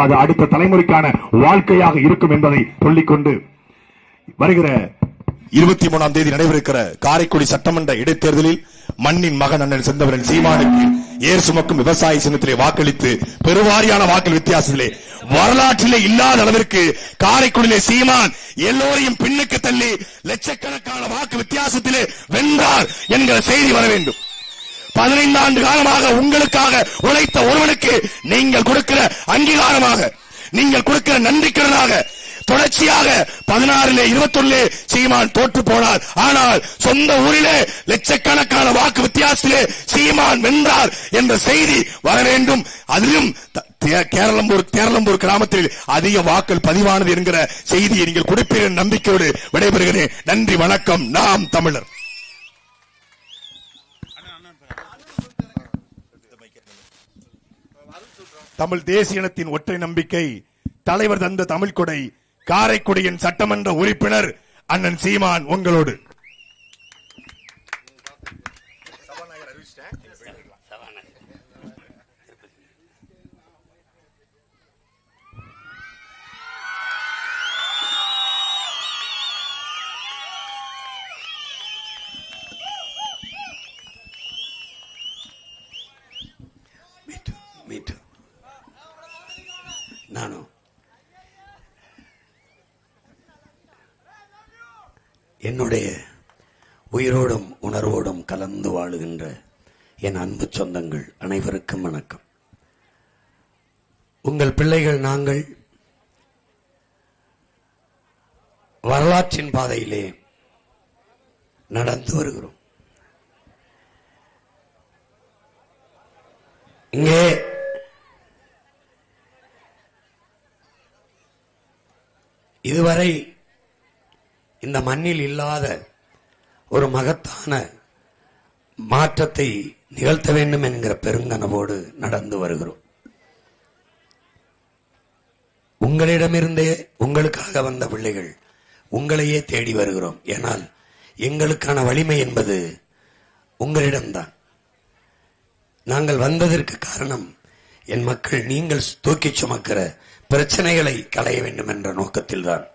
அது அடுத்த தலைமுறைக்கான வாழ்க்கையாக இருக்கும் என்பதை சொல்லிக்கொண்டு வருகிற 23ஆம் தேதி நடைபெறுகிற காரைக்குடி சட்டமன்ற இடைத்தேர்தலில் மண்ணின் மகன் அண்ணன் செந்தவரன் சீமானுக்கு ஏர் சுமக்கும் விவசாய சின்னத்திலே வாக்களித்து பெருவாரியான வாக்கு வித்தியாசத்திலே வரலாற்றிலே இல்லாத அளவிற்கு காரைக்குடியிலே சீமான் எல்லோரையும் பின்னுக்கு தள்ளி லட்சக்கணக்கான வாக்கு வித்தியாசத்திலே வென்றார் என்கிற செய்தி வர வேண்டும். 15 ஆண்டு காலமாக உங்களுக்காக உழைத்த ஒருவனுக்கு நீங்கள் கொடுக்கிற அங்கீகாரமாக, நீங்கள் கொடுக்கிற நன்றிக்கடனாக தொடர்ச்சியாக 16 21 சீமான் தோற்று போனார். ஆனால் சொந்த ஊரிலே லட்சக்கணக்கான வாக்கு வித்தியாசத்திலே சீமான் வென்றார் என்ற செய்தி வர வேண்டும். அதிலும் கேரளம்பூர் கிராமத்தில் அதிக வாக்கள் பதிவானது என்கிற செய்தியை நீங்கள் கொடுப்பீர்கள் நம்பிக்கையோடு விடைபெறுகிறேன். நன்றி, வணக்கம். நாம் தமிழர். தமிழ் தேசிய இனத்தின் ஒற்றை நம்பிக்கை, தலைவர் தந்த தமிழ் கொடை, காரைக்குடியின் சட்டமன்ற உறுப்பினர் அண்ணன் சீமான் உங்களோடு. நானும் என்னுடைய உயிரோடும் உணர்வோடும் கலந்து வாழுகின்ற என் அன்பு சொந்தங்கள் அனைவருக்கும் வணக்கம். உங்கள் பிள்ளைகள் நாங்கள் வரலாற்றின் பாதையிலே நடந்து வருகிறோம். இங்கே இதுவரை இந்த மண்ணில் இல்லாத ஒரு மகத்தான மாற்றத்தை நிகழ்த்த வேண்டும் என்கிற பெருங்கனவோடு நடந்து வருகிறோம். உங்களிடமிருந்தே உங்களுக்காக வந்த பிள்ளைகள் உங்களையே தேடி வருகிறோம். ஏனால் எங்களுக்கான வலிமை என்பது உங்களிடம்தான். நாங்கள் வந்ததற்கு காரணம் என் மக்கள் நீங்கள் தூக்கி சுமக்கிற பிரச்சனைகளை களைய வேண்டும் என்ற நோக்கத்தில்தான்.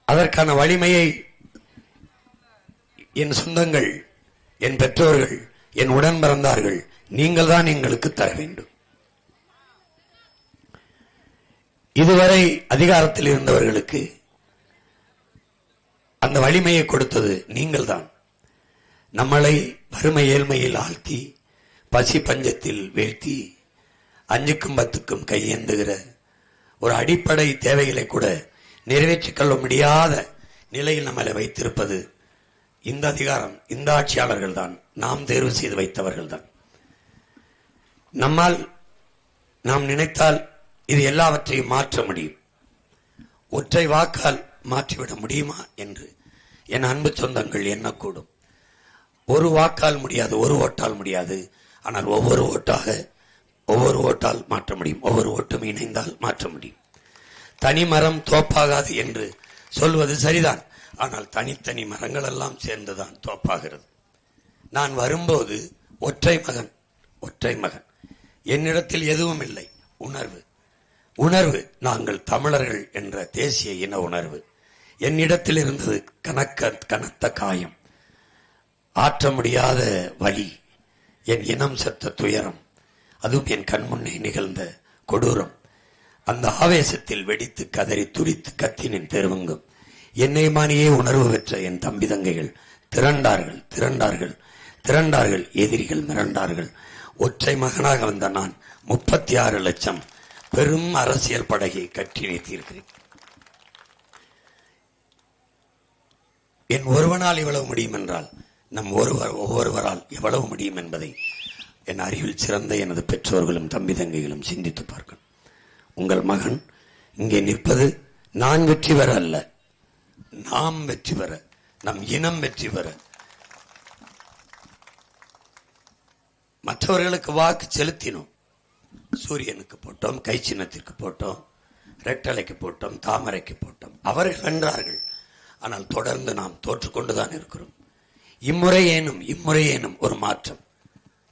அதற்கான வலிமையை என் சொந்தங்கள், என் பெற்றோர்கள், என் உடன் பிறந்தார்கள் நீங்கள் தான் எங்களுக்கு தர வேண்டும். இதுவரை அதிகாரத்தில் இருந்தவர்களுக்கு அந்த வலிமையை கொடுத்தது நீங்கள் தான். நம்மளை வறுமை ஏழ்மையில் ஆழ்த்தி, பசி பஞ்சத்தில் வீழ்த்தி, 5க்கும் 10க்கும் கையேந்துகிற ஒரு அடிப்படை தேவைகளை கூட நிறைவேற்றிக் கொள்ள முடியாத நிலையில் நம்மளை வைத்திருப்பது இந்த அதிகாரம், இந்த ஆட்சியாளர்கள் தான். நாம் தேர்வு செய்து வைத்தவர்கள் தான். நம்மால், நாம் நினைத்தால் இது எல்லாவற்றையும் மாற்ற முடியும். ஒற்றை வாக்கால் மாற்றிவிட முடியுமா என்று என் அன்பு சொந்தங்கள் எண்ணக்கூடும். ஒரு வாக்கால் முடியாது, ஒரு ஓட்டால் முடியாது. ஆனால் ஒவ்வொரு ஓட்டால் மாற்ற முடியும். ஒவ்வொரு ஓட்டும் இணைந்தால் மாற்ற முடியும். தனி மரம் தோப்பாகாது என்று சொல்வது சரிதான். ஆனால் தனித்தனி மரங்கள் எல்லாம் சேர்ந்துதான் தோப்பாகிறது. நான் வரும்போது ஒற்றை மகன், என்னிடத்தில் எதுவும் இல்லை. உணர்வு நாங்கள் தமிழர்கள் என்ற தேசிய இன உணர்வு என்னிடத்தில் இருந்தது. கனத்த காயம், ஆற்ற முடியாத வலி, என் இனம் செத்த துயரம், அதுவும் என் கண்முன்னே நிகழ்ந்த கொடூரம். அந்த ஆவேசத்தில் வெடித்து கதறி துடித்து கத்தினின் தெருவங்கும் என்னை மானியே உணர்வு பெற்ற என் தம்பி தங்கைகள் திரண்டார்கள். எதிரிகள் மிரண்டார்கள். ஒற்றை மகனாக வந்த நான் 36 லட்சம் பெரும் அரசியல் படகை கட்டி வைத்திருக்கிறேன். என் ஒருவனால் இவ்வளவு முடியும் என்றால் நம் ஒவ்வொருவரால் எவ்வளவு முடியும் என்பதை என் அறிவில் சிறந்த எனது பெற்றோர்களும் தம்பி தங்கைகளும் சிந்தித்து பார்க்கணும். உங்கள் மகன் இங்கே நிற்பது நான் வெற்றி பெற அல்ல, நாம் வெற்றி பெற, நம் இனம் வெற்றி பெற. மற்றவர்களுக்கு வாக்கு செலுத்தினோம். சூரியனுக்கு போட்டோம், கை சின்னத்திற்கு போட்டோம், ரெட்டலைக்கு போட்டோம், தாமரைக்கு போட்டோம். அவர்கள் வென்றார்கள். ஆனால் தொடர்ந்து நாம் தோற்றுக்கொண்டுதான் இருக்கிறோம். இம்முறை ஏனும் ஒரு மாற்றம்.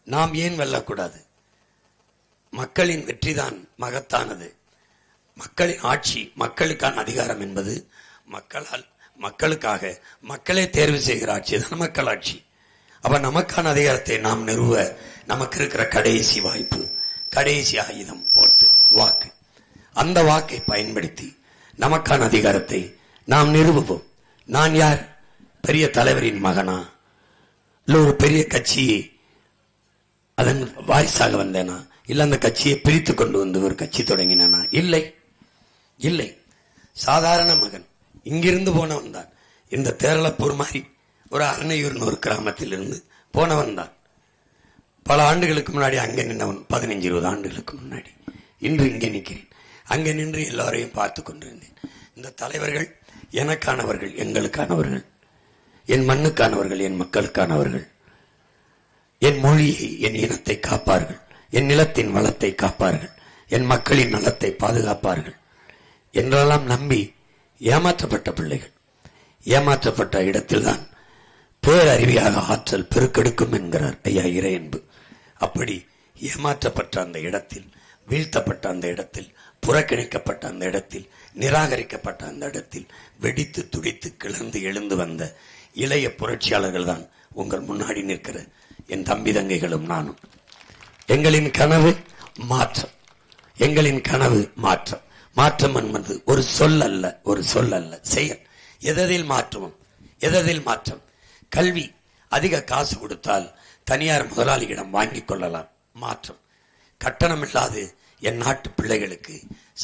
நாம் ஏன் வெல்லக்கூடாது? மக்களின் வெற்றிதான் மகத்தானது. மக்களின் ஆட்சி, மக்களுக்கான அதிகாரம் என்பது மக்களால், மக்களுக்காக, மக்களே தேர்வு செய்கிற ஆட்சி தான் மக்களாட்சி. அப்ப நமக்கான அதிகாரத்தை நாம் நிறுவ நமக்கு இருக்கிற கடைசி வாய்ப்பு, கடைசி ஆயுதம் ஓட்டு, வாக்கு. அந்த வாக்கை பயன்படுத்தி நமக்கான அதிகாரத்தை நாம் நிறுவுவோம். நான் யார்? பெரிய தலைவரின் மகனா, இல்ல ஒரு பெரிய கட்சியை அதன் வாரிசாக வந்தேனா, இல்ல அந்த கட்சியை பிரித்து கொண்டு வந்து ஒரு கட்சி தொடங்கினானா? இல்லை, இல்லை. சாதாரண மகன், இங்கிருந்து போனவன் தான். இந்த தேரளப்பூர் மாதிரி ஒரு அரணையூர்னு ஒரு கிராமத்தில் இருந்து போனவன் தான். பல ஆண்டுகளுக்கு முன்னாடி அங்கே நின்றவன், 15-20 ஆண்டுகளுக்கு முன்னாடி. இன்று இங்கே நிற்கிறேன். அங்கே நின்று எல்லாரையும் பார்த்து கொண்டிருந்தேன். இந்த தலைவர்கள் எனக்கானவர்கள், எங்களுக்கானவர்கள், என் மண்ணுக்கானவர்கள், என் மக்களுக்கானவர்கள். என் மொழியை, என் இனத்தை காப்பார்கள், என் நிலத்தின் வளத்தை காப்பார்கள், என் மக்களின் நலத்தை பாதுகாப்பார்கள் என்றெல்லாம் நம்பி ஏமாற்றப்பட்ட பிள்ளைகள். ஏமாற்றப்பட்ட இடத்தில்தான் பேரறிவியாக ஆற்றல் பெருக்கெடுக்கும் என்கிறார் ஐயா இறையன்பு. அப்படி ஏமாற்றப்பட்ட அந்த இடத்தில், வீழ்த்தப்பட்ட அந்த இடத்தில், புறக்கணிக்கப்பட்ட அந்த இடத்தில், நிராகரிக்கப்பட்ட அந்த இடத்தில் வெடித்து துடித்து கிளர்ந்து எழுந்து வந்த இளைய புரட்சியாளர்கள் தான் உங்கள் முன்னாடி நிற்கிற என் தம்பி தங்கைகளும் நானும். எங்களின் கனவு மாற்றம், எங்களின் கனவு மாற்றம். மாற்றம் என்பது ஒரு சொல் அல்ல, ஒரு சொல் அல்ல, செயல். எதில் மாற்றுவோம்? எதில் மாற்றம்? கல்வி அதிக காசு கொடுத்தால் தனியார் முதலாளியிடம் வாங்கிக் கொள்ளலாம், மாற்றம். கட்டணம் இல்லாது என் நாட்டு பிள்ளைகளுக்கு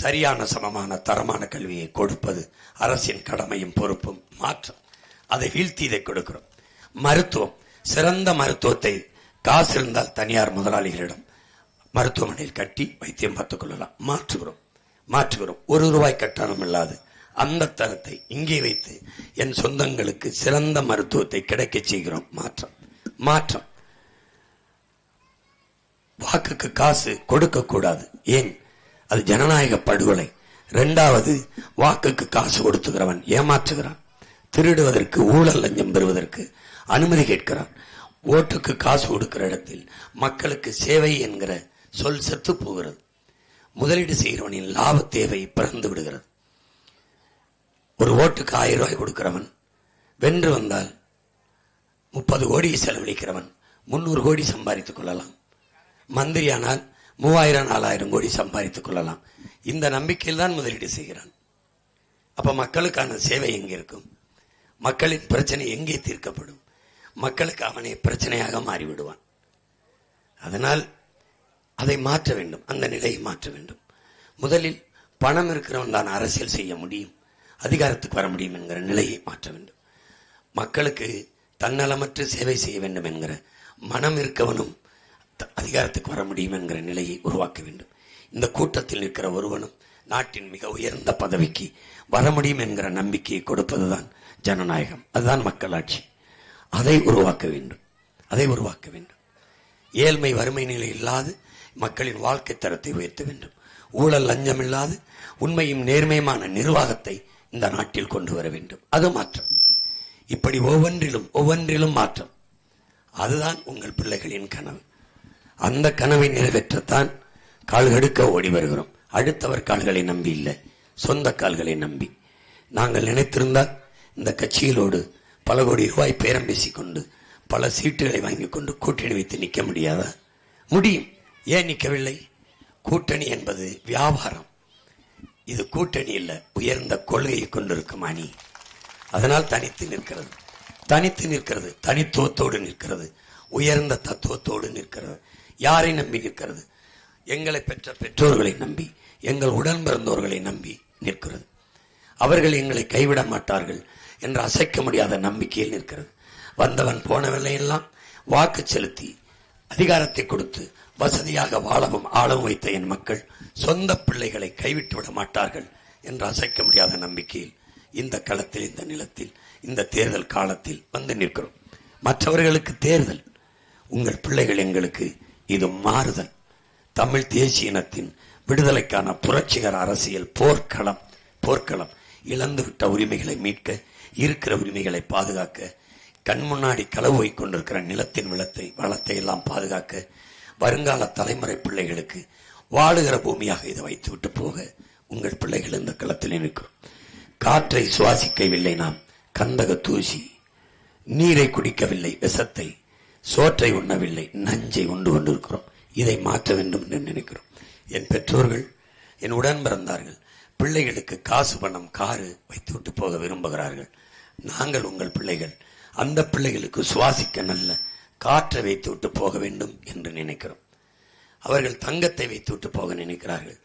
சரியான சமமான தரமான கல்வியை கொடுப்பது அரசின் கடமையும் பொறுப்பும், மாற்றம். அதை வீழ்த்தி இதை கொடுக்கிறோம். மருத்துவம், சிறந்த மருத்துவத்தை காசு இருந்தால் தனியார் முதலாளிகளிடம் மருத்துவமனையில் கட்டி வைத்தியம் பார்த்துக் கொள்ளலாம், மாற்றுகிறோம், மாற்றுகிறோம். ₹1 கட்டணம் இல்லாது அந்த தரத்தை இங்கே வைத்து என் சொந்தங்களுக்கு சிறந்த மருத்துவத்தை கிடைக்க செய்கிறோம், மாற்றம், மாற்றம். வாக்குக்கு காசு கொடுக்க கூடாது. ஏன்? அது ஜனநாயக படுகொலை. 2வது, வாக்குக்கு காசு கொடுத்துகிறவன் ஏமாற்றுகிறான், திருடுவதற்கு, ஊழல் லஞ்சம் பெறுவதற்கு அனுமதி கேட்கிறான். ஓட்டுக்கு காசு கொடுக்கிற இடத்தில் மக்களுக்கு சேவை என்கிற சொல் செத்து போகிறது. முதலீடு செய்கிறவனின் லாப தேவை பிறந்து விடுகிறது. ஒரு ஓட்டுக்கு ₹1000 கொடுக்கிறவன் வென்று வந்தால் 30 கோடியை செலவழிக்கிறவன் 300 கோடி சம்பாதித்துக் கொள்ளலாம். மந்திரியானால் 3000-4000 கோடி சம்பாதித்துக் கொள்ளலாம். இந்த நம்பிக்கையில் தான் முதலீடு செய்கிறான். அப்ப மக்களுக்கான சேவை எங்கே இருக்கும்? மக்களின் பிரச்சனை எங்கே தீர்க்கப்படும்? மக்களுக்கு அவனே பிரச்சனையாக மாறிவிடுவான். அதனால் அதை மாற்ற வேண்டும், அந்த நிலையை மாற்ற வேண்டும். முதலில் பணம் இருக்கிறவன் தான் அரசியல் செய்ய முடியும், அதிகாரத்துக்கு வர முடியும் என்கிற நிலையை மாற்ற வேண்டும். மக்களுக்கு தன்னலமற்று சேவை செய்ய வேண்டும் என்கிற மனம் இருக்கவனும் அதிகாரத்துக்கு வர முடியும் என்கிற நிலையை உருவாக்க வேண்டும். இந்த கூட்டத்தில் இருக்கிற ஒருவனும் நாட்டின் மிக உயர்ந்த பதவிக்கு வர முடியும் என்கிற நம்பிக்கையை கொடுப்பதுதான் ஜனநாயகம், அதுதான் மக்களாட்சி. அதை உருவாக்க வேண்டும், அதை உருவாக்க வேண்டும். ஏழ்மை வறுமை நிலை இல்லாது மக்களின் வாழ்க்கை தரத்தை உயர்த்த வேண்டும். ஊழல் லஞ்சம் இல்லாது உண்மையும் நேர்மையுமான நிர்வாகத்தை இந்த நாட்டில் கொண்டு வர வேண்டும், அது மாற்றம். இப்படி ஒவ்வொன்றிலும் மாற்றம். அதுதான் உங்கள் பிள்ளைகளின் கனவு. அந்த கனவை நிறைவேற்றத்தான் கால்கடுக்க ஓடி வருகிறோம். அடுத்தவர் கால்களை நம்பி இல்லை, சொந்த கால்களை நம்பி. நாங்கள் நினைத்திருந்தால் இந்த கட்சிகளோடு பல கோடி ரூபாய் பேரம் பேசிக்கொண்டு பல சீட்டுகளை வாங்கி கொண்டு கூட்டணி வைத்து நிற்க முடியாதா? முடியும். ஏன் நிற்கவில்லை? கூட்டணி என்பது வியாபாரம், இது கூட்டணி இல்ல, உயர்ந்த கொள்கையை கொண்டிருக்கும் அணி. அதனால் தனித்து நிற்கிறது, தனித்து நிற்கிறது, தனித்துவத்தோடு நிற்கிறது, உயர்ந்த தத்துவத்தோடு நிற்கிறது. யாரை நம்பி நிற்கிறது? எங்களை பெற்ற பெற்றோர்களை நம்பி, எங்கள் உடன் பிறந்தோர்களை நம்பி நிற்கிறது. அவர்கள் எங்களை கைவிட மாட்டார்கள் என்று அசைக்க முடியாத நம்பிக்கையில் நிற்கிறது. வந்தவன் போனவெல்லாம் வாக்கு செலுத்தி அதிகாரத்தை கொடுத்து வசதியாக வாழவும் ஆளவும் வைத்த என் மக்கள் சொந்த பிள்ளைகளை கைவிட்டு விட மாட்டார்கள் என்று அசைக்க முடியாத நம்பிக்கையில் இந்த களத்தில், இந்த நிலத்தில், இந்த தேர்தல் காலத்தில் வந்து நிற்கிறோம். மற்றவர்களுக்கு தேர்தல், உங்கள் பிள்ளைகள் எங்களுக்கு இது மாறுதல். தமிழ் தேசிய இனத்தின் விடுதலைக்கான புரட்சிகர அரசியல் போர்க்களம், போர்க்களம். இழந்துவிட்ட உரிமைகளை மீட்க, இருக்கிற உரிமைகளை பாதுகாக்க, கண் முன்னாடி களவு போய் கொண்டிருக்கிற நிலத்தின் வளத்தை எல்லாம் பாதுகாக்க, வருங்கால தலைமுறை பிள்ளைகளுக்கு வாழுகிற பூமியாக இதை வைத்துவிட்டு போக உங்கள் பிள்ளைகள் இந்த களத்தில் நிற்கிறோம். காற்றை சுவாசிக்கவில்லை, நாம் கந்தக தூசி, நீரை குடிக்கவில்லை, விஷத்தை, சோற்றை உண்ணவில்லை, நஞ்சை உண்டு கொண்டிருக்கிறோம். இதை மாற்ற வேண்டும் என்று நினைக்கிறோம். என் பெற்றோர்கள், என் உடன் பிறந்தார்கள், பிள்ளைகளுக்கு காசு பணம் காரு வைத்துவிட்டு போக விரும்புகிறார்கள். நாங்கள் உங்கள் பிள்ளைகள், அந்த பிள்ளைகளுக்கு சுவாசிக்க நல்ல காற்றை வைத்துவிட்டு போக வேண்டும் என்று நினைக்கிறோம். அவர்கள் தங்கத்தை வைத்துவிட்டு போக நினைக்கிறார்கள்.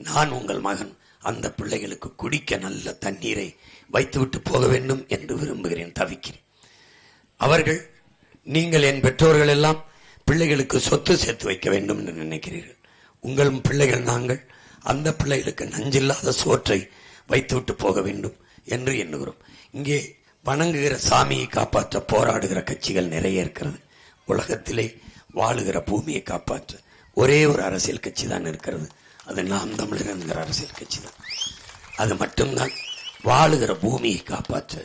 நான் உங்கள் மகன், அந்த பிள்ளைகளுக்கு குடிக்க நல்ல தண்ணீரை வைத்துவிட்டு போக வேண்டும் என்று விரும்புகிறேன், தவிக்கிறேன். அவர்கள், நீங்கள் என் பெற்றோர்கள் எல்லாம் பிள்ளைகளுக்கு சொத்து சேர்த்து வைக்க வேண்டும் என்று நினைக்கிறீர்கள். உங்கள் பிள்ளைகள் நாங்கள் அந்த பிள்ளைகளுக்கு நஞ்சில்லாத சோற்றை வைத்துவிட்டு போக வேண்டும் என்று எண்ணுகிறோம். இங்கே வணங்குகிற சாமியை காப்பாற்ற போராடுகிற கட்சிகள் நிறைய இருக்கிறது. உலகத்திலே வாழுகிற பூமியை காப்பாற்ற ஒரே ஒரு அரசியல் கட்சி தான் இருக்கிறது. அது நாம் தமிழர் என்கிற அரசியல் கட்சி தான். அது மட்டும்தான் வாழுகிற பூமியை காப்பாற்ற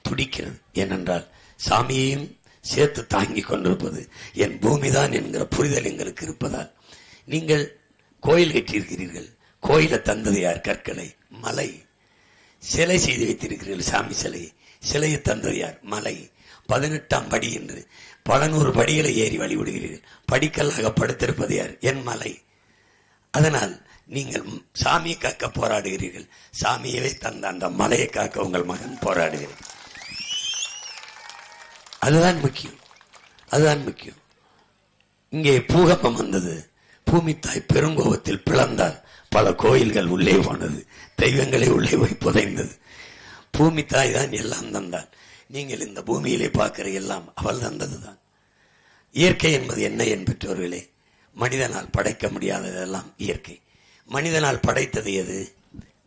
துடிக்கிறது. ஏனென்றால் சாமியையும் சேர்த்து தாங்கிக் கொண்டிருப்பது என் பூமிதான் என்கிற புரிதல் எங்களுக்கு இருப்பதால். நீங்கள் கோயில் கட்டியிருக்கிறீர்கள். கோயிலை தந்தது யார்? கற்களை, மலை. சிலை செய்து வைத்திருக்கிறீர்கள், சாமி சிலை. சிலையை தந்தது யார்? மலை. 18ஆம் படி என்று பல நூறு படிகளை ஏறி வழிவிடுகிறீர்கள். படிக்கல்லாக படுத்திருப்பது யார்? என் மலை. அதனால் நீங்கள் சாமியை காக்க போராடுகிறீர்கள். சாமியவே தந்த அந்த மலையை காக்க உங்கள் மகன் போராடுகிறீர்கள். அதுதான் முக்கியம், அதுதான் முக்கியம். இங்கே பூகம்பம் வந்தது. பூமி தாய் பெருங்கோபத்தில் பிளந்தால் பல கோயில்கள் உள்ளே போனது, தெய்வங்களை உள்ளே போய் புதைந்தது. பூமி தாய் தான் எல்லாம் தந்தாள். நீங்கள் இந்த பூமியிலே பார்க்கிற எல்லாம் அவள் தந்ததுதான். இயற்கை என்பது என்ன என் பெற்றோர்களே? மனிதனால் படைக்க முடியாததெல்லாம் இயற்கை. மனிதனால் படைத்தது எது?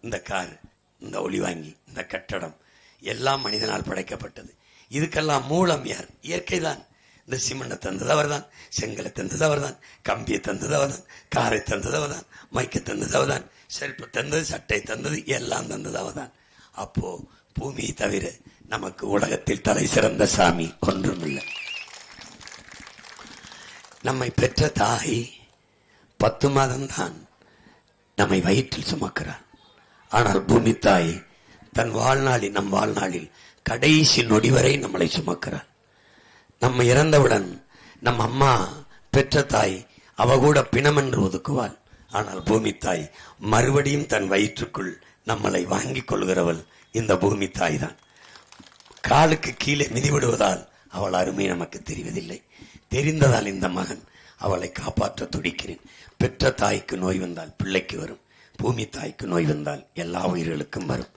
இந்த கார், இந்த ஒளிவாங்கி, இந்த கட்டடம் எல்லாம் மனிதனால் படைக்கப்பட்டது. இதுக்கெல்லாம் மூலம் யார்? இயற்கை தான். இந்த சிமெண்டை தந்தது அவர் தான், செங்கலை தந்தது அவர் தான், கம்பியை தந்தது அவர் தான், காரை தந்தது அவர் தான், மைக்கை தந்தது அவர் தான், செருப்பு தந்தது, சட்டை தந்தது, எல்லாம் தந்தது அவர் தான். அப்போ பூமியை தவிர நமக்கு உலகத்தில் தலை சிறந்த சாமி ஒன்றுமில்லை. நம்மை பெற்ற தாய் 10 மாதம்தான் நம்மை வயிற்றில் சுமக்கிறார். ஆனால் பூமி தாய் தன் வாழ்நாளில், நம் வாழ்நாளில் கடைசி நொடி வரை நம்மளை சுமக்கிறார். நம்ம இறந்தவுடன் நம் அம்மா பெற்ற தாய் அவ கூட பிணமென்று ஒதுக்குவாள். ஆனால் பூமி தாய் மறுபடியும் தன் வயிற்றுக்குள் நம்மளை வாங்கிக் கொள்கிறவள் இந்த பூமி தாய் தான். காலுக்கு கீழே மிதிவிடுவதால் அவள் அருமை நமக்கு தெரிவதில்லை. தெரிந்ததால் இந்த மகன் அவளை காப்பாற்ற துடிக்கிறேன். பெற்ற தாய்க்கு நோய் வந்தால் பிள்ளைக்கு வரும், பூமி தாய்க்கு நோய் வந்தால் எல்லா உயிர்களுக்கும் வரும்.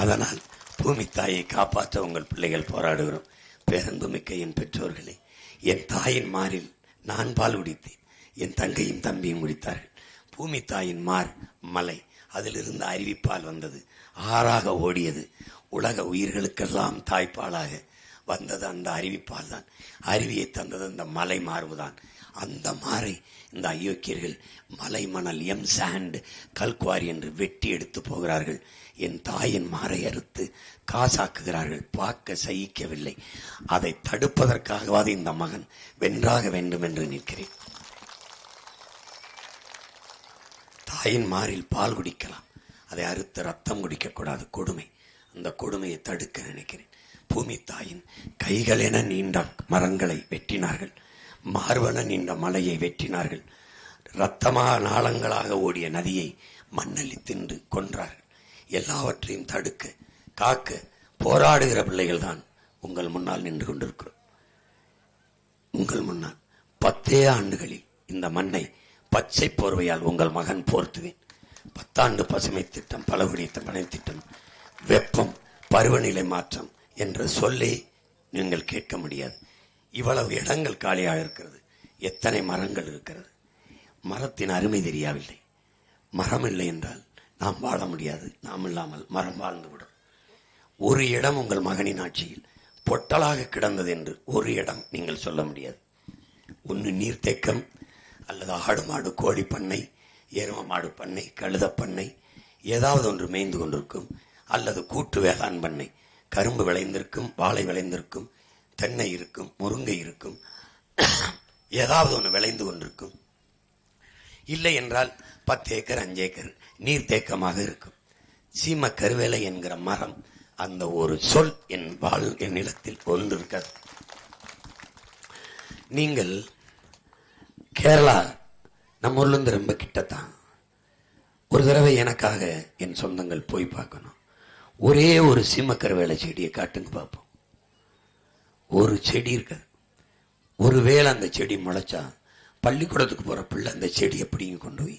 அதனால் பூமி தாயை காப்பாற்ற உங்கள் பிள்ளைகள் போராடுகிறோம். பேரன்புமிக்க என் பெற்றோர்களே, என் தாயின் மாரில் நான் பால் குடித்தேன், என் தங்கையும் தம்பியும் குடித்தார்கள். பூமி தாயின் மார் மலை, அதிலிருந்து அருவிப்பால் வந்தது, ஆறாக ஓடியது. உலக உயிர்களுக்கெல்லாம் தாய்ப்பாலாக வந்தது அந்த அருவிப்பால் தான். அருவியை தந்தது அந்த மலை மார்புதான். அந்த மாறை இந்த அயோக்கியர்கள் மலை மணல், எம் சாண்ட், கல்குவாரி என்று வெட்டி எடுத்து போகிறார்கள். என் தாயின் மாறை அறுத்து காசாக்குகிறார்கள். பார்க்க சகிக்கவில்லை. அதை தடுப்பதற்காகவாது இந்த மகன் வென்றாக வேண்டும் என்று நிற்கிறேன். தாயின் மாறில் பால் குடிக்கலாம், அதை அறுத்து ரத்தம் குடிக்கக்கூடாது, கொடுமை. அந்த கொடுமையை தடுக்க நினைக்கிறேன். பூமி தாயின் கைகள் என நீண்ட மரங்களை வெட்டினார்கள், மார்பன நீண்ட மலையை வெட்டினார்கள், இரத்தமா நாளங்களாக ஓடிய நதியை மண்ணள்ளி தின்று கொன்றார்கள். எல்லாவற்றையும் தடுக்க காக்க போராடுகிற பிள்ளைகள் தான் உங்கள் முன்னால் நின்று கொண்டிருக்கிறோம். உங்கள் முன்னால் 10 ஆண்டுகளில் இந்த மண்ணை பச்சை போர்வையால் உங்கள் மகன் போர்த்துவேன். 10 ஆண்டு பசுமை திட்டம், பலகுடி பனை திட்டம், வெப்பம், பருவநிலை மாற்றம் என்ற சொல்லை நீங்கள் கேட்க முடியாது. இவ்வளவு இடங்கள் காலியாக இருக்கிறது. எத்தனை மரங்கள் இருக்கிறது. மரத்தின் அருமை தெரியாவில்லை. மரம் இல்லை என்றால் நாம் வாழ முடியாது. நாம் இல்லாமல் மரம் வாழ்ந்துவிடும். ஒரு இடம் உங்கள் மகனின் ஆட்சியில் பொட்டலாக கிடந்தது என்று ஒரு இடம் நீங்கள் சொல்ல முடியாது. ஒன்று நீர்த்தேக்கம், அல்லது ஆடு மாடு கோழி பண்ணை, எரும மாடு பண்ணை, கழுத பண்ணை, ஏதாவது ஒன்று மேய்ந்து கொண்டிருக்கும். அல்லது கூட்டு வேளாண் பண்ணை, கரும்பு விளைந்திருக்கும், வாழை விளைந்திருக்கும், தென்னை இருக்கும், முருங்கை இருக்கும், ஏதாவது ஒன்று விளைந்து கொண்டிருக்கும். இல்லை என்றால் 10 ஏக்கர் 5 ஏக்கர் நீர்த்தேக்கமாக இருக்கும். சீம கருவேலை என்கிற மரம், அந்த ஒரு சொல் என் நிலத்தில் ஒன்று இருக்காது. நீங்கள் கேரளா நம்ம ஊர்ல இருந்து ரொம்ப கிட்டத்தான். ஒரு தடவை எனக்காக என் சொந்தங்கள் போய் பார்க்கணும். ஒரே ஒரு சீமக்கருவேலை செடியை காட்டுங்க பார்ப்போம். ஒரு செடி இருக்காது. ஒருவேளை அந்த செடி முளைச்சா பள்ளிக்கூடத்துக்கு போற பிள்ளை அந்த செடியை பிடிங்கி கொண்டு போய்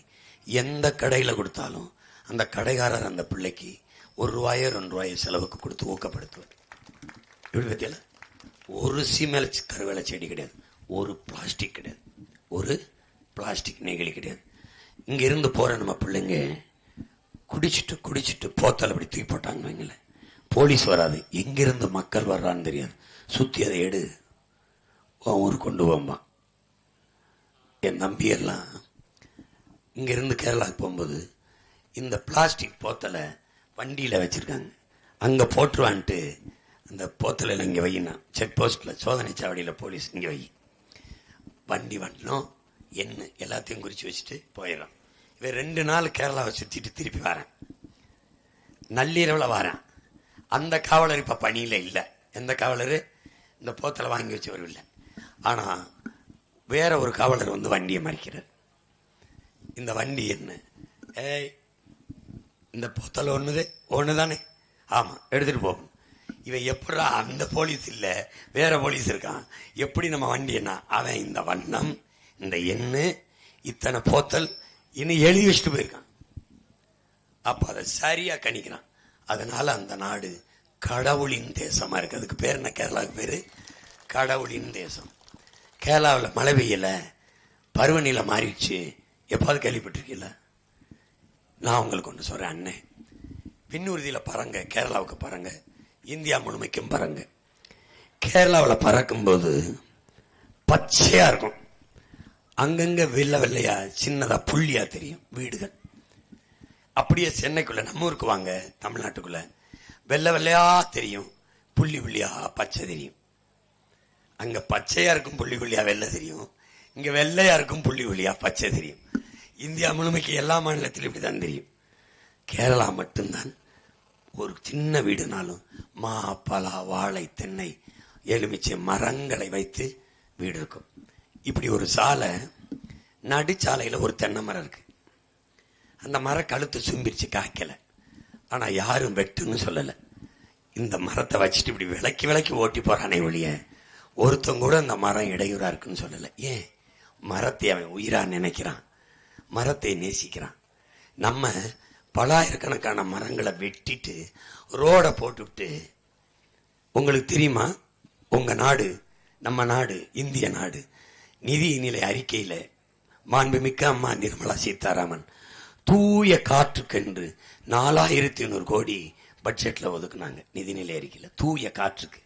எந்த கடையில கொடுத்தாலும் அந்த கடைக்காரர் அந்த பிள்ளைக்கு ₹1 ₹2 செலவுக்கு கொடுத்து ஊக்கப்படுத்துவார். எப்படி பத்தியில ஒரு சீமேல கருவேலை செடி கிடையாது, ஒரு பிளாஸ்டிக் கிடையாது, ஒரு பிளாஸ்டிக் நெகிழி கிடையாது. இங்க இருந்து போற நம்ம பிள்ளைங்க குடிச்சிட்டு போத்தல் அப்படி தூக்கி போட்டாங்க வைங்களேன், போலீஸ் வராது, எங்கிருந்து மக்கள் வர்றான்னு தெரியாது, சுத்தி அதை எடு ஊரு கொண்டு போம்பான். என் நம்பி எல்லாம் இங்க இருந்து கேரளாவுக்கு போகும்போது இந்த பிளாஸ்டிக் போத்தலை வண்டியில வச்சிருக்காங்க, அங்க போட்டுருவான்ட்டு அந்த போத்தலை இங்க வையினா செக் போஸ்ட்ல சோதனை சாவடியில போலீஸ் இங்க வை, வண்டி வண்டணும் என்ன எல்லாத்தையும் குறிச்சு வச்சுட்டு போயிடறான். இவன் 2 நாள் கேரளாவை சுத்திட்டு திருப்பி வரேன், நள்ளிரவுல வரேன். அந்த காவலர் இப்ப பணியில இல்ல. எந்த காவலர்? இந்த போத்தலை வாங்கி வச்சவர் இல்லை. ஆனா வேற ஒரு காவலர் வந்து வண்டியை மறிக்கிறார். இந்த வண்டி என்ன? ஏய், இந்த போத்தலை ஒண்ணுதானே? ஆமா, எடுத்துட்டு போகணும். இவன் எப்படா அந்த போலீஸ் இல்ல வேற போலீஸ் இருக்கான், எப்படி நம்ம வண்டி என்ன? அவன் இந்த வண்ணம், இந்த எண்ணு, இத்தனை போத்தல் இன்னும் எழுதி வச்சுட்டு போயிருக்கான். அப்ப அதை சரியா கணிக்கிறான். அதனால அந்த நாடு கடவுளின் தேசமா இருக்கு. அதுக்கு பேர் என்ன? கேரளாவுக்கு பேரு கடவுளின் தேசம். கேரளாவில் மழை பெய்யல, பருவநிலை மாறிடுச்சு. எப்பாவது கேள்விப்பட்டிருக்கீங்களா? நான் உங்களுக்கு ஒன்று சொல்றேன் அண்ணே, விண்ணூர்தியில பறங்க, கேரளாவுக்கு பறங்க, இந்தியா முழுமைக்கும் பறங்க. கேரளாவில் பறக்கும்போது பச்சையா இருக்கும், அங்கங்க வெள்ளை வெள்ளையா சின்னதா புள்ளியா தெரியும் வீடுகள். அப்படியே சென்னைக்குள்ள நம்ம ஊருக்கு வாங்க, தமிழ்நாட்டுக்குள்ள வெள்ளை வெள்ளையா தெரியும், புள்ளி புள்ளியா பச்சை தெரியும். அங்க பச்சையா இருக்கும் புள்ளி புள்ளியா வெள்ளை தெரியும், இங்க வெள்ளையா இருக்கும் புள்ளி புள்ளியா பச்சை தெரியும். இந்தியா முழுமைக்கு எல்லா மாநிலத்திலும் இப்படிதான் தெரியும். கேரளா மட்டும்தான் ஒரு சின்ன வீடுனாலும் மா பலா வாழை தென்னை எலுமிச்சை மரங்களை வைத்து வீடு இருக்கும். இப்படி ஒரு சாலை, நடுச்சாலையில ஒரு தென்னை மரம் இருக்கு. அந்த மரம் கழுத்து சும்பிரிச்சு காய்க்கல, ஆனா யாரும் வெட்டுன்னு சொல்லல. இந்த மரத்தை வச்சுட்டு இப்படி விலக்கி ஓட்டி போறானே ஒழிய ஒருத்தங்க கூட அந்த மரம் இடையூறா இருக்குன்னு சொல்லல. ஏன்? மரத்தை அவன் உயிரா நினைக்கிறான், மரத்தை நேசிக்கிறான். நம்ம பலாயிரக்கணக்கான மரங்களை வெட்டிட்டு ரோட போட்டுவிட்டு, உங்களுக்கு தெரியுமா, உங்க நாடு, நம்ம நாடு, இந்திய நாடு நிதிநிலை அறிக்கையில மாண்புமிக்க அம்மா நிர்மலா சீதாராமன் தூய காற்றுக்கென்று 4500 கோடி பட்ஜெட்ல ஒதுக்குனாங்க. நிதிநிலை அறிக்கையில தூய காற்றுக்கு.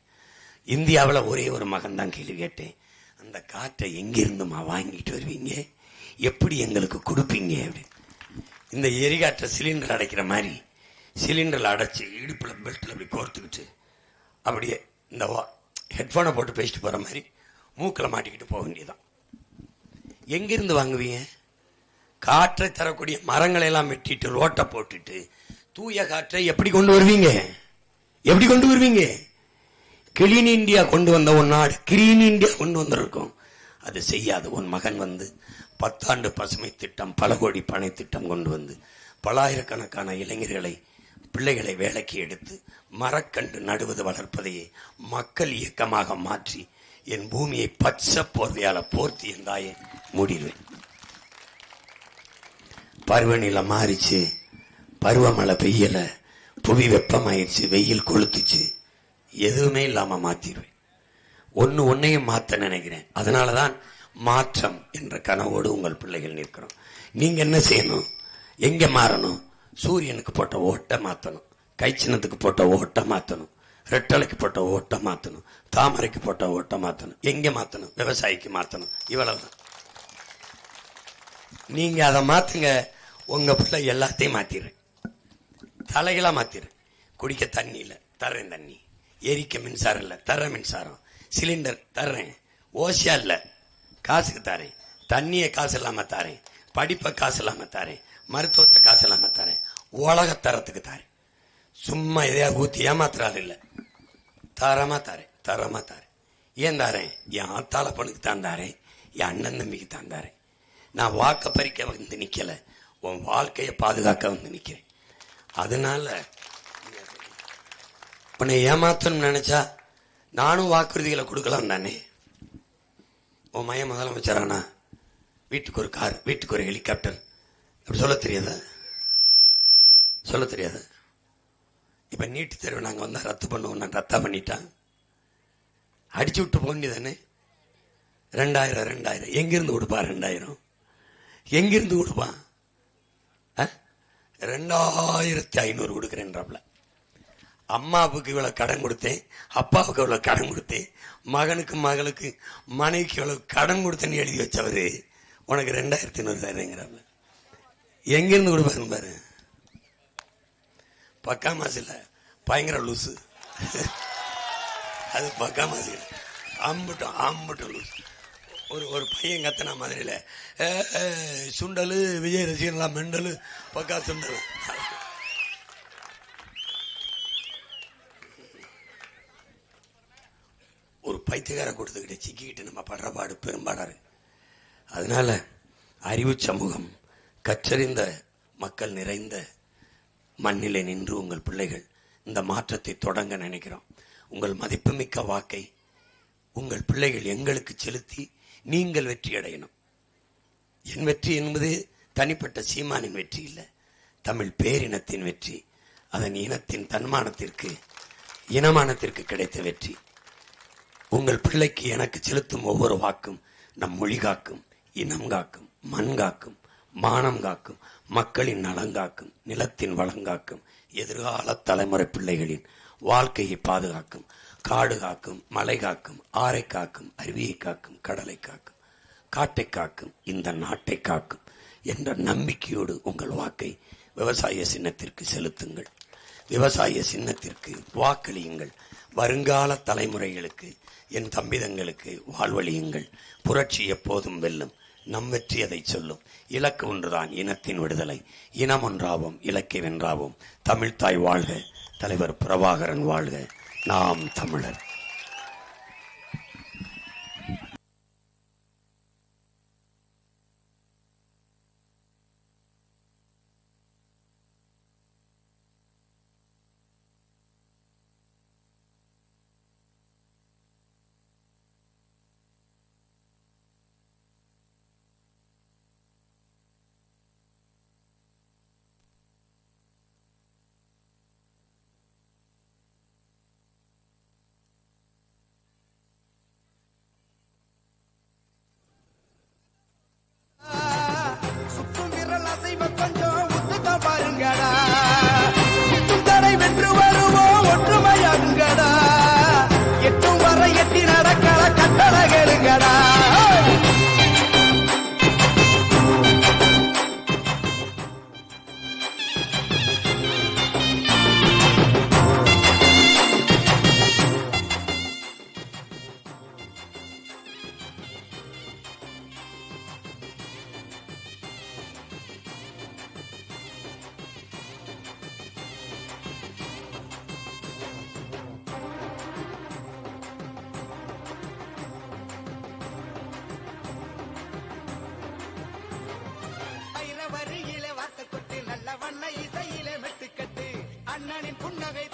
இந்தியாவில் ஒரே ஒரு மகன் தான் கேள்வி கேட்டேன், அந்த காற்றை எங்கிருந்துமா வாங்கிட்டு வருவீங்க, எப்படி எங்களுக்கு கொடுப்பீங்க அப்படின்னு. இந்த எரிகாற்றை சிலிண்டர் அடைக்கிற மாதிரி சிலிண்டர்ல அடைச்சு இடுப்புல பெல்ட்ல அப்படி கோர்த்துக்கிட்டு அப்படியே இந்த ஹெட்போனை போட்டு பேசிட்டு போற மாதிரி மூக்கில் மாட்டிக்கிட்டு போக வேண்டியதான். எங்கிருந்து வாங்குவீங்க? காற்றை தரக்கூடிய மரங்களை எல்லாம் வெட்டிட்டு ரோட்டை போட்டுட்டு தூய காற்றை எப்படி கொண்டு வருவீங்க? எப்படி கொண்டு வருவீங்க? கிளீன் இந்தியா கொண்டு வந்த ஒரு நாடு கிரீன் இந்தியா கொண்டு வந்திருக்கும், அது செய்யாது. உன் மகன் வந்து 10 ஆண்டு பசுமை திட்டம், பல கோடி பனை திட்டம் கொண்டு வந்து பலாயிரக்கணக்கான இளைஞர்களை, பிள்ளைகளை வேலைக்கு எடுத்து மரக்கன்று நடுவது வளர்ப்பதையே மக்கள் இயக்கமாக மாற்றி என் பூமியை பச்சை போர்வையால போர்த்தி என் தாயை மூடிடுவேன். பருவநிலை மாறிச்சு, பருவமழை பெய்யல, புவி வெப்பமாயிருச்சு, வெயில் கொளுத்துச்சு, எதுவுமே இல்லாம மாத்திடுவேன். ஒன்னையும் மாத்த நினைக்கிறேன். அதனாலதான் மாற்றம் என்ற கனவோடு உங்கள் பிள்ளைகள் நிற்கிறோம். நீங்க என்ன செய்யணும்? எங்க மாறணும்? சூரியனுக்கு போட்ட ஓட்டை மாத்தணும், கைச்சின்னத்துக்கு போட்ட ஓட்டை மாத்தணும், ரெட்டலைக்கு போட்ட ஓட்டை மாத்தணும், தாமரைக்கு போட்ட ஓட்டை மாத்தணும். எங்க மாத்தணும்? விவசாயிக்கு மாத்தணும். இவ்வளவுதான். நீங்க அதை மாத்துங்க, உங்க பிள்ளை எல்லாத்தையும் மாத்திரு, தலைகளா மாத்திரு. குடிக்க தண்ணி இல்ல, தர்றேன் தண்ணி. எரிக்க மின்சாரம் இல்ல, தர்றேன் மின்சாரம். சிலிண்டர் தர்றேன், ஓசியா இல்ல, காசுக்கு தரேன். தண்ணியை காசு இல்லாம தரேன். படிப்பை காசு இல்லாம தாரேன், மருத்துவத்தை காசு இல்லாம தாரேன், உலகத்தரத்துக்கு தாரேன். சும்மா எதையா ஊத்தி ஏமாத்துறாள் இல்ல, தரமா தாரேன், தரமா தாரேன். ஏன் தாரேன்? என் ஆத்தாள பொண்ணுக்கு தான் தாரேன், என் அண்ணன் தம்பிக்கு தான் தாரேன். நான் வாக்க பறிக்க வந்து நிக்கல, உன் வாழ்க்கையை பாதுகாக்க வந்து நிக்கிறேன். அதனால உன்னை ஏமாத்தணும்னு நினைச்சா நானும் வாக்குறுதிகளை கொடுக்கலாம் தானே. உன் மையம் முதலமைச்சரானா வீட்டுக்கு ஒரு கார், வீட்டுக்கு ஒரு ஹெலிகாப்டர், அப்படி சொல்ல தெரியாத? சொல்ல தெரியாத? இப்ப நீட்டு தேர்வு நாங்க வந்தா ரத்து பண்ணுவோம், நான் ரத்தா பண்ணிட்டான், அடிச்சு விட்டு போண்டி தானே. 2000 எங்கிருந்து கொடுப்பா? 2000 எங்கிருந்து கொடுப்பான்? 2500 கொடுக்கிறேன்றாப்ல. அம்மாவுக்கு இவ்வளவு கடன் கொடுத்தேன், அப்பாவுக்கு இவ்வளவு கடன் கொடுத்தேன், மகனுக்கு மகளுக்கு மனைவிக்கு இவ்வளவு கடன் கொடுத்தேன்னு எழுதி வச்சவரு உனக்கு 2500 தரேங்கிறாப்ல. எங்கிருந்து கொடுப்பாருன்னு பாரு. பக்கா மாசில பயங்கர லூசு. அது பக்கா மாசில ஆம்பட்டும் லூசு. ஒரு பையன் கத்தனா மாதிரில சுண்டலு விஜய் ரசிகன்லாம் மெண்டலு பக்கா சுண்டல். ஒரு பைத்தியக்கார கொடுத்துக்கிட்டு சிக்கிக்கிட்டு நம்ம படுற பாடு பெரும்பாடாரு. அதனால அறிவு சமூகம், கற்றறிந்த மக்கள் நிறைந்த மண்ணிலே நின்று உங்கள் பிள்ளைகள் இந்த மாற்றத்தை தொடங்க நினைக்கிறோம். உங்கள் மதிப்புமிக்க வாக்கை உங்கள் பிள்ளைகள் எங்களுக்கு செலுத்தி நீங்கள் வெற்றி அடையணும். என் வெற்றி என்பது தனிப்பட்ட சீமானின் வெற்றி இல்லை, தமிழ் பேரினத்தின் வெற்றி. அதன் இனத்தின் தன்மானத்திற்கு, இனமானத்திற்கு கிடைத்த வெற்றி. உங்கள் பிள்ளைக்கு எனக்கு செலுத்தும் ஒவ்வொரு வாக்கும் நம் மொழி காக்கும், இனம் காக்கும், மண் காக்கும், மானம் காக்கும், மக்களின் நலங்காக்கும், நிலத்தின் வளங்காக்கும், எதிர்கால தலைமுறை பிள்ளைகளின் வாழ்க்கையை பாதுகாக்கும், காடு காக்கும், மலை காக்கும், ஆறை காக்கும், அருவியை காக்கும், கடலை காக்கும், காட்டை காக்கும், இந்த நாட்டை காக்கும் என்ற நம்பிக்கையோடு உங்கள் வாக்கை விவசாய சின்னத்திற்கு செலுத்துங்கள். விவசாய சின்னத்திற்கு வாக்களியுங்கள். வருங்கால தலைமுறைகளுக்கு, என் தம்பிதங்களுக்கு வாழ்வழியுங்கள். புரட்சி எப்போதும் வெல்லும். நம் வெற்றி அதை சொல்லும். இலக்கு ஒன்றுதான், இனத்தின் விடுதலை. இனம் ஒன்றாவோம், இலக்கை வென்றாவோம். தமிழ்தாய் வாழ்க, தலைவர் பிரபாகரன் வாழ்க. நாம் தமிழர். வென்று வருவோம், ஒற்றுமையாகுங்கடா. எட்டும் வர எட்டி நடக்கல கட்டளை கேளுங்கடா. வரியிலே வார்த்தை கொட்டு, நல்ல வண்ண இசையிலே மெட்டுக்கட்டு, அண்ணனின் புன்னகை